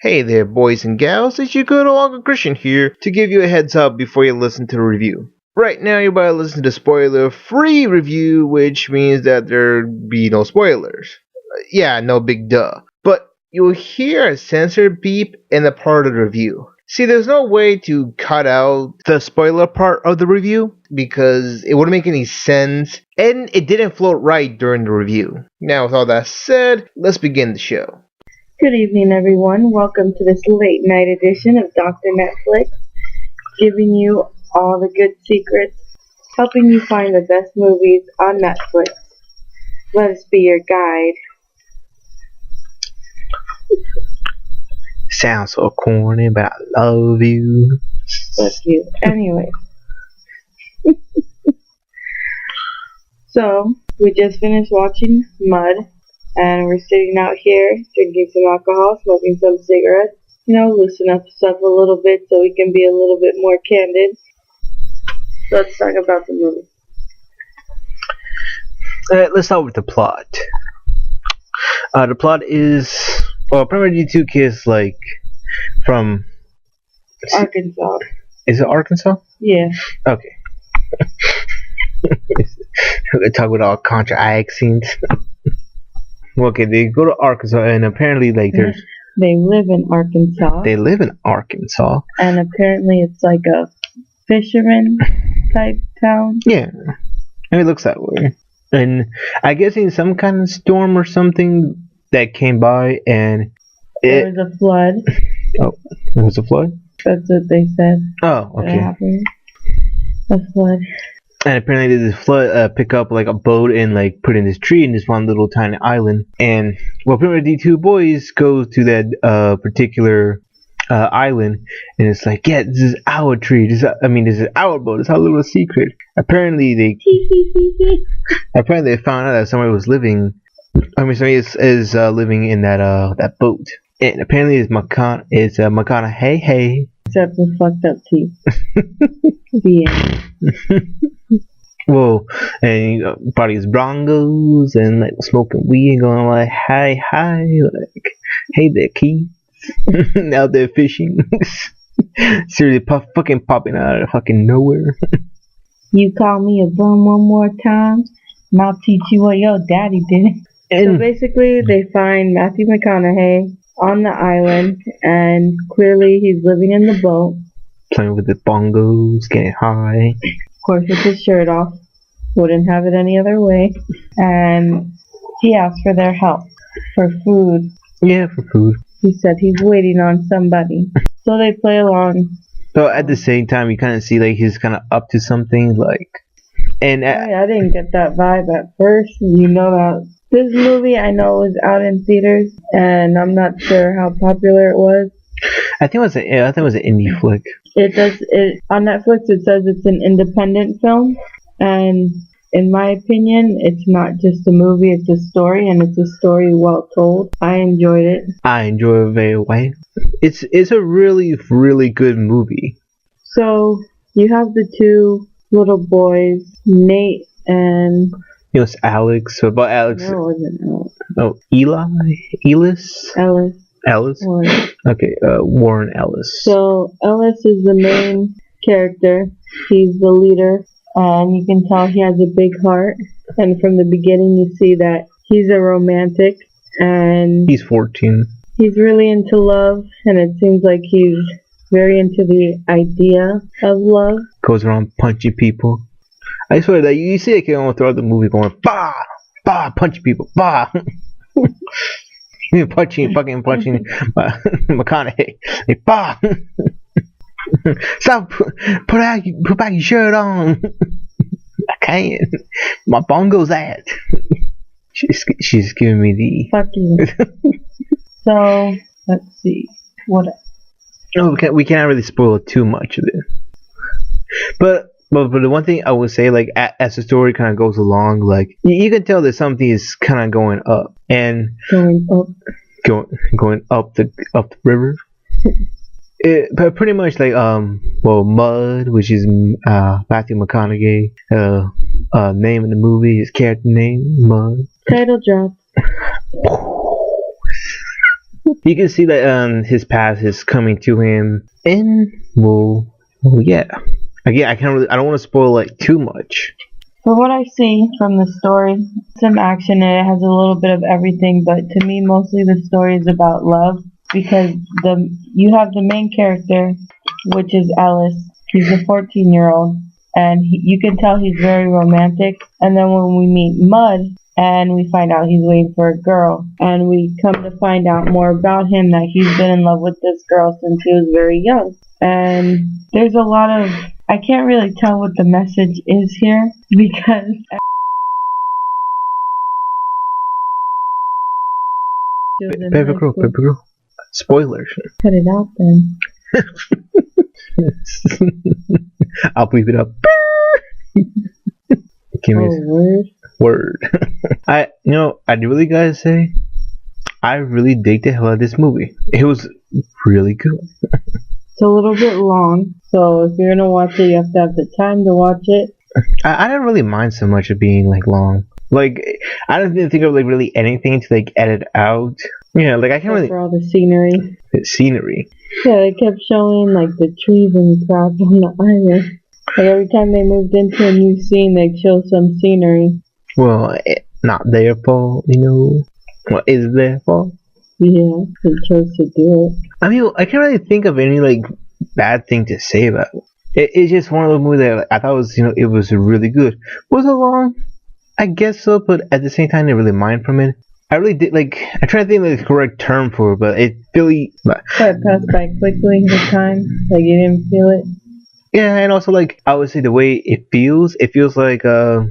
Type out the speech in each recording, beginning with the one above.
Hey there, boys and gals, it's your good old Uncle Christian here to give you a heads up before you listen to the review. Right now, you're about to listen to the spoiler-free review, which means that there'll be no spoilers. Yeah, no big duh. But you'll hear a censored beep in the part of the review. See, there's no way to cut out the spoiler part of the review because it wouldn't make any sense, and it didn't float right during the review. Now, with all that said, let's begin the show. Good evening, everyone. Welcome to this late night edition of Dr. Netflix, giving you all the good secrets, helping you find the best movies on Netflix. Let us be your guide. Sounds so corny, but I love you. Fuck you. Anyway. So, we just finished watching Mud. And we're sitting out here, drinking some alcohol, smoking some cigarettes. You know, loosen up stuff a little bit so we can be a little bit more candid. So let's talk about the movie. Let's start with the plot. The plot is, well, primarily two kids, like, from... Arkansas. Is it Arkansas? Yeah. Okay. They talk with all contra accents. Okay, they go to Arkansas, and apparently, like, there's... They live in Arkansas. They live in Arkansas. And apparently it's like a fisherman-type town. Yeah. And it looks that way. And I guess in some kind of storm or something that came by, and... There was a flood. Oh, there was a flood? That's what they said. Oh, okay. A flood. And apparently this flood pick up like a boat and like put in this tree in this one little tiny island. And well, apparently the two boys go to that particular island, and it's like, yeah, this is our tree. This is our boat. It's our little secret. Apparently they found out that somebody was living. Somebody is living in that boat. And apparently it's Mcconaughey. Hey. Except with fucked up teeth. The end. Whoa, and parties Bongos and like smoking weed and going like, hi, like, hey there, kids. Out there fishing. Seriously, fucking popping out of fucking nowhere. You call me a bum one more time, and I'll teach you what your daddy did. So basically, they find Matthew McConaughey on the island, and clearly he's living in the boat. Playing with the bongos, getting high. Of course, with his shirt off. Wouldn't have it any other way. And he asked for their help. For food. Yeah, for food. He said he's waiting on somebody. So they play along. So at the same time, you kind of see like he's kind of up to something, like... And I didn't get that vibe at first. You know that this movie, I know, was out in theaters. And I'm not sure how popular it was. I think it was an indie flick. On Netflix it says it's an independent film, and in my opinion, it's not just a movie, it's a story, and it's a story well told. I enjoyed it. I enjoy it very well. It's a really, really good movie. So you have the two little boys, Nate and... You know, it's Alex. What about Alex? No, it wasn't Alex. Oh, Ellis? Warren. Okay, Warren Ellis. So, Ellis is the main character. He's the leader. And you can tell he has a big heart. And from the beginning you see that he's a romantic. And he's 14. He's really into love. And it seems like he's very into the idea of love. Goes around punching people. I swear that you see a kid going throughout the movie going, bah! Bah! Punching people. Bah! punching McConaughey. Like, bah! Stop! Put back your shirt on. I can't. My bongo's at. She's giving me the. Fuck you. So let's see. What else? No, we can't really spoil too much of it. But the one thing I would say, like, as the story kind of goes along, like, you can tell that something is kind of going up. And going up the river. But pretty much like Mud, which is Matthew Mcconaughey name in the movie, his character name, Mud. Title drop. You can see that his past is coming to him, and yeah. Again, I don't want to spoil like too much. For what I see from the story, some action and it has a little bit of everything, but to me, mostly the story is about love because you have the main character, which is Ellis. He's a 14-year-old, and you can tell he's very romantic. And then when we meet Mud, and we find out he's waiting for a girl, and we come to find out more about him that he's been in love with this girl since he was very young. And there's a lot of I can't really tell what the message is here because Paper girl. Spoilers. Cut it out then. I'll bleep it up. Give me word. I really gotta say, I really dig the hell out of this movie. It was really good. It's a little bit long, so if you're gonna watch it, you have to have the time to watch it. I don't really mind so much of being like long. Like I don't think of like really anything to like edit out. Yeah, like I can't really. For all the scenery. The scenery. Yeah, they kept showing like the trees and crap on the island. Like every time they moved into a new scene, they'd show some scenery. Well, not their fault, What is their fault? Yeah, they chose to do it. I mean, I can't really think of any like bad thing to say about it. It's just one of those movies that I thought was, it was really good. Was it long? I guess so, but at the same time, I didn't really mind from it. I really did I try to think of the correct term for it, but it really. It passed by quickly the time, like you didn't feel it. Yeah, and also like I would say the way it feels like a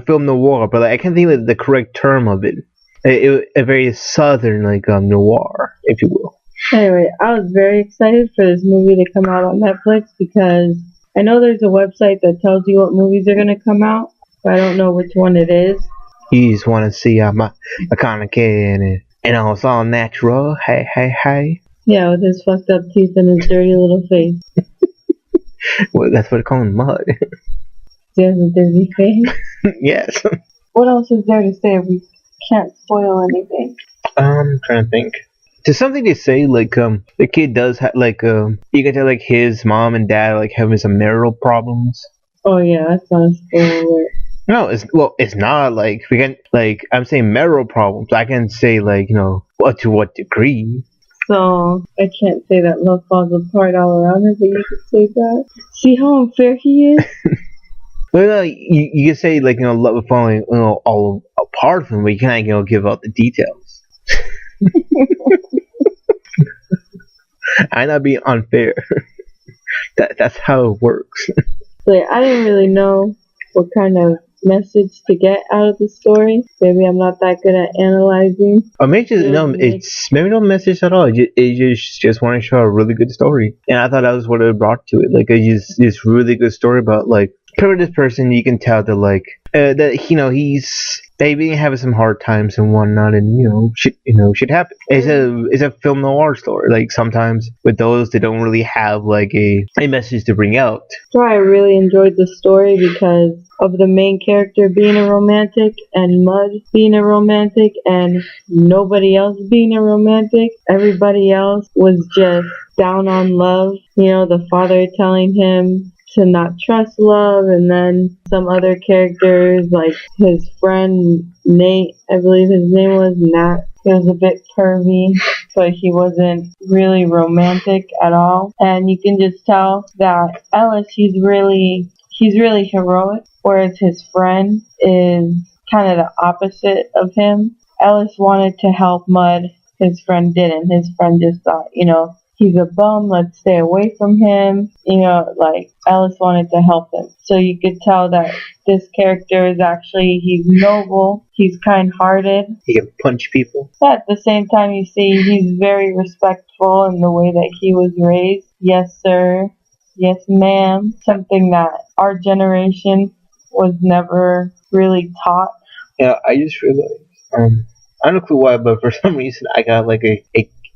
film noir, but like, I can't think of the correct term of it. A very southern noir, if you will. Anyway, I was very excited for this movie to come out on Netflix because I know there's a website that tells you what movies are gonna come out, but I don't know which one it is. You just want to see Mcconaughey in it, and it's all natural. Hey. Yeah, with his fucked up teeth and his dirty little face. Well, that's what they call him, Mud. He has a dirty face. Yes. What else is there to say? We can't spoil anything. I'm trying to think. There's something to say, the kid does have, you can tell, his mom and dad, having some marital problems. Oh, yeah, that's not a spoiler. No, it's not, we can, I'm saying marital problems. I can say, to what degree. So, I can't say that love falls apart all around it, but you could say that. See how unfair he is? Well, you can say, love falling, all apart from it, but you can't, give out the details. I'm not being unfair. That's how it works. So, I didn't really know what kind of message to get out of the story. Maybe I'm not that good at analyzing. Or maybe it's maybe no message at all. It just want to show a really good story, and I thought that was what it brought to it. It's just really good story about this person. You can tell that he's maybe having some hard times and whatnot, and shit happen. It's a film noir story. Sometimes with those, they don't really have a message to bring out. So I really enjoyed the story because of the main character being a romantic and Mud being a romantic and nobody else being a romantic. Everybody else was just down on love. The father telling him to not trust love, and then some other characters like his friend Nate, I believe his name was Nat. He was a bit pervy, but he wasn't really romantic at all. And you can just tell that Ellis, he's really heroic, whereas his friend is kind of the opposite of him. Ellis wanted to help Mud. His friend didn't. His friend just thought, he's a bum, let's stay away from him. Ellis wanted to help him. So you could tell that this character is he's noble, he's kind-hearted. He can punch people. But at the same time, you see he's very respectful in the way that he was raised. Yes, sir. Yes, ma'am. Something that our generation was never really taught. Yeah, I just realized, I don't know why, but for some reason I got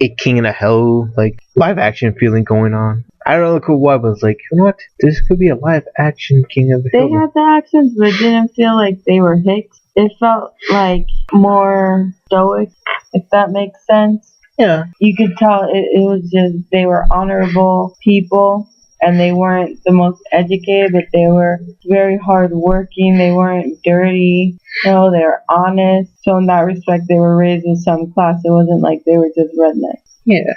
a King in a Hell live action feeling going on. I don't know why, but it's what? This could be a live action King of the Hill. They had the accents, but it didn't feel like they were Hicks. It felt more stoic, if that makes sense. Yeah. You could tell it was just they were honorable people, and they weren't the most educated, but they were very hardworking. They weren't dirty. They were honest. So in that respect, they were raised with some class. It wasn't like they were just rednecks. Yeah.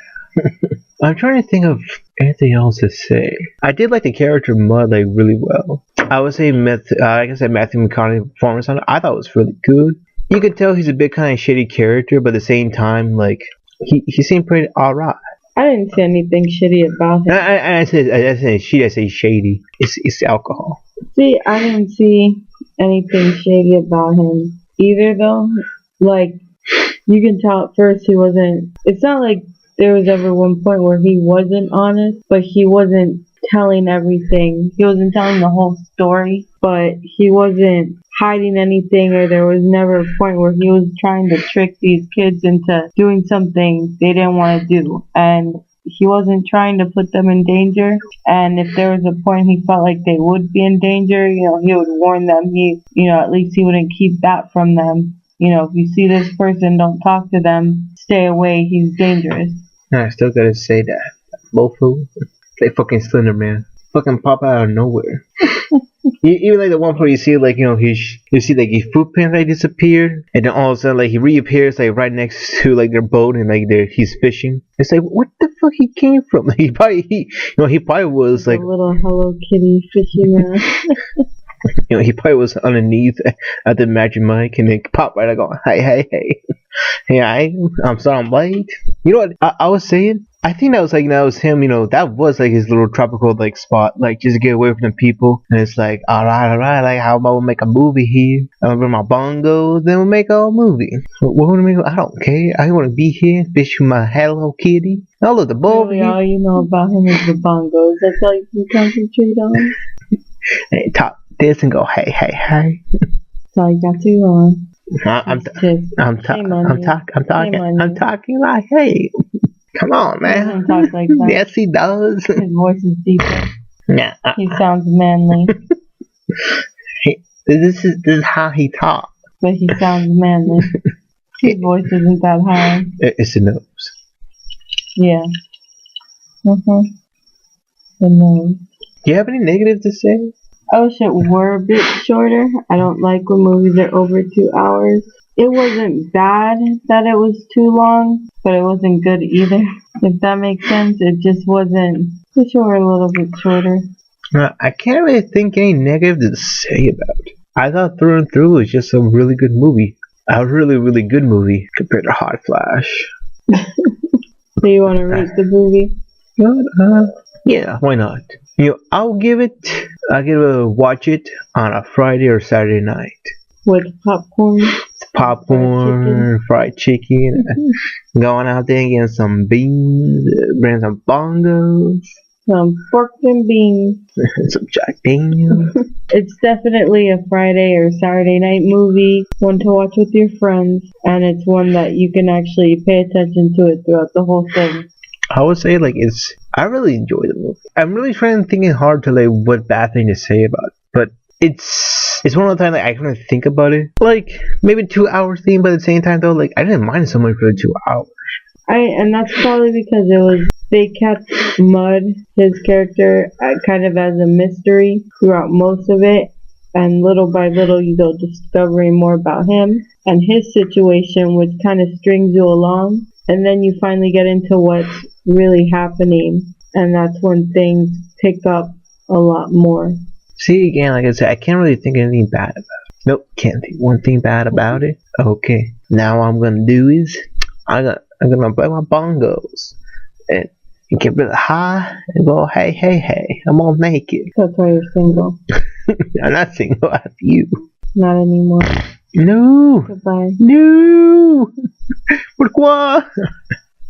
I'm trying to think of anything else to say. I did like the character Mud like really well. I would say Matthew McConaughey performance on it, I thought was really good. You could tell he's a bit kind of shitty character, but at the same time, like he seemed pretty alright. I didn't see anything shitty about him. I say shady. It's alcohol. See, I didn't see anything shady about him either, though. Like, you can tell at first he wasn't. It's not like there was ever one point where he wasn't honest, but he wasn't telling everything. He wasn't telling the whole story, but he wasn't hiding anything, or there was never a point where he was trying to trick these kids into doing something they didn't want to do. And he wasn't trying to put them in danger. And if there was a point he felt like they would be in danger, he would warn them. At least he wouldn't keep that from them. If you see this person, don't talk to them. Stay away. He's dangerous. I still gotta say that. Mofo. They fucking Slender Man. Fucking pop out of nowhere. Even like the one part you see like, you see like his footprints like disappeared, and then all of a sudden like he reappears like right next to like their boat, and like he's fishing. It's like, what the fuck he came from? Like, he probably was like a little Hello Kitty fishing man. He probably was underneath at the magic mic, and then pop right. I go, hey, I'm sorry I'm late. You know what I was saying? I think that was him. That was like his little tropical like spot, like just to get away from the people. And it's like, all right, like how about we make a movie here? I'll bring my bongos, then we'll make a movie. What want to make? I don't care. I want to be here, fish with my Hello Kitty. All of the ball. Really, all you know about him is the bongos. That's all you can concentrate on. Hey, talk this and go, hey. That's all you got to go on. I'm talking like, hey. Come on, man. He doesn't talk like that. Yes, he does. His voice is deeper. Yeah. He sounds manly. This is how he talks. But he sounds manly. His voice isn't that high. It's the nose. Yeah. The nose. Do you have any negatives to say? I wish it were a bit shorter. I don't like when movies are over 2 hours. It wasn't bad that it was too long, but it wasn't good either. If that makes sense, it just wasn't. Wish it were a little bit shorter. I can't really think any negative to say about it. I thought Through and Through was just a really good movie. A really, really good movie compared to Hot Flash. Do you want to rate the movie? Yeah, why not? I'll give it a watch it on a Friday or Saturday night. With popcorn? Fried chicken. Going out there and getting some beans, bring some bongos. Some pork and beans. Some Jack Daniels. It's definitely a Friday or Saturday night movie, one to watch with your friends, and it's one that you can actually pay attention to it throughout the whole thing. I would say I really enjoy the movie. I'm really thinking hard to what bad thing to say about it, but it's one of the times I kind of think about it. Like maybe 2 hours thing, but at the same time though, I didn't mind so much for the 2 hours. And that's probably because they kept Mud, his character, kind of as a mystery throughout most of it, and little by little you go discovering more about him and his situation, which kind of strings you along, and then you finally get into what's really happening, and that's when things pick up a lot more. See, again, like I said, I can't really think of anything bad about it. Nope, can't think one thing bad about it. Okay, now what I'm gonna do is I'm gonna play my bongos and get really high and go, hey, I'm gonna make it. That's why you're single. I'm not single, I have you. Not anymore. No. Goodbye. No. Pourquoi?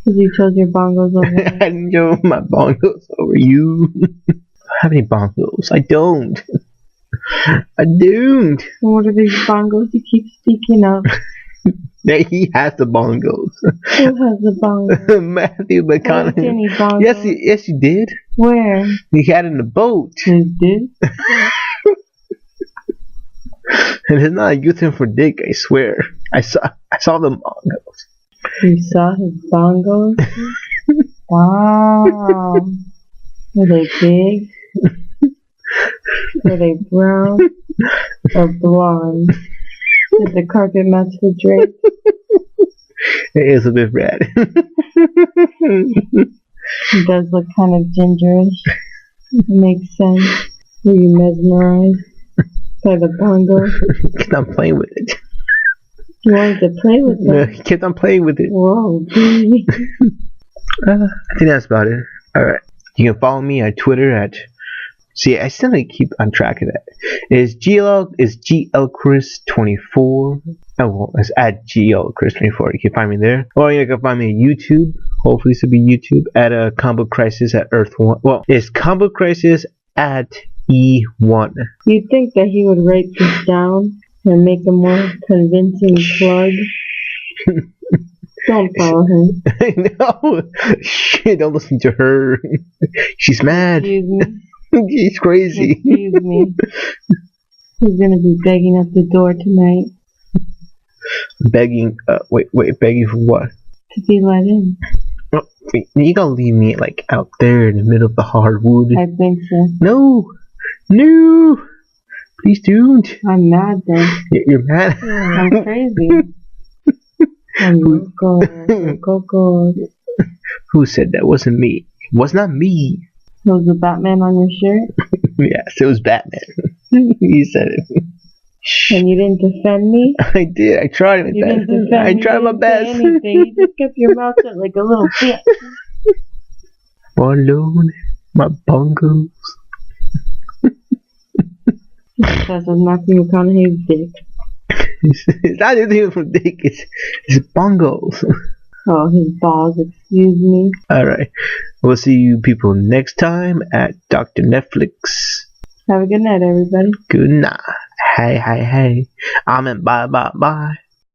Because you chose your bongos over me. I didn't chose my bongos over you. I have any bongos? I don't. I don't. What are these bongos you keep speaking of? He has the bongos. Who has the bongos? Matthew Mcconaughey. I didn't see any bongos. Yes, you did. Where? He had it in the boat. You did? And it's not a good thing for dick, I swear. I saw the bongos. You saw his bongos? Wow. Were they big? Were they brown or blonde? Did the carpet match the drapes? It is a bit red. He does look kind of gingerish. Makes sense. Were you mesmerized by the bongo? Kept on playing with it. You wanted to play with No, them? he kept on playing with it. Whoa, baby. I think that's about it. Alright. You can follow me on Twitter at. See, I still need to keep on track of that. It's GLChris24. Oh, well, it's at GLChris24. You can find me there. Or you can find me on YouTube. Hopefully, this will be YouTube at a Combo Crisis at Earth 1. Well, it's Combo Crisis at E1. You'd think that he would write this down and make a more convincing plug. Don't follow him. No, shit, don't listen to her. She's mad. Excuse me. She's crazy. Excuse me. Who's gonna be begging at the door tonight? Begging, begging for what? To be let in. Oh, wait, you gonna leave me like out there in the middle of the hardwood? I think so. No, please don't. I'm mad then. You're mad. I'm crazy. I'm loco. Who said that? Wasn't me. It was not me. Was the Batman on your shirt? Yes, it was Batman. He said it. And you didn't defend me? I did. I tried my best. I tried my best. Anything. You just kept your mouth shut like a little bitch. Alone, my bongos. Because of Matthew Mcconaughey's dick. It's not anything from dick. It's bongos. Oh, his balls. Excuse me. Alright. We'll see you people next time at Dr. Netflix. Have a good night, everybody. Good night. Hey. Amen. Bye.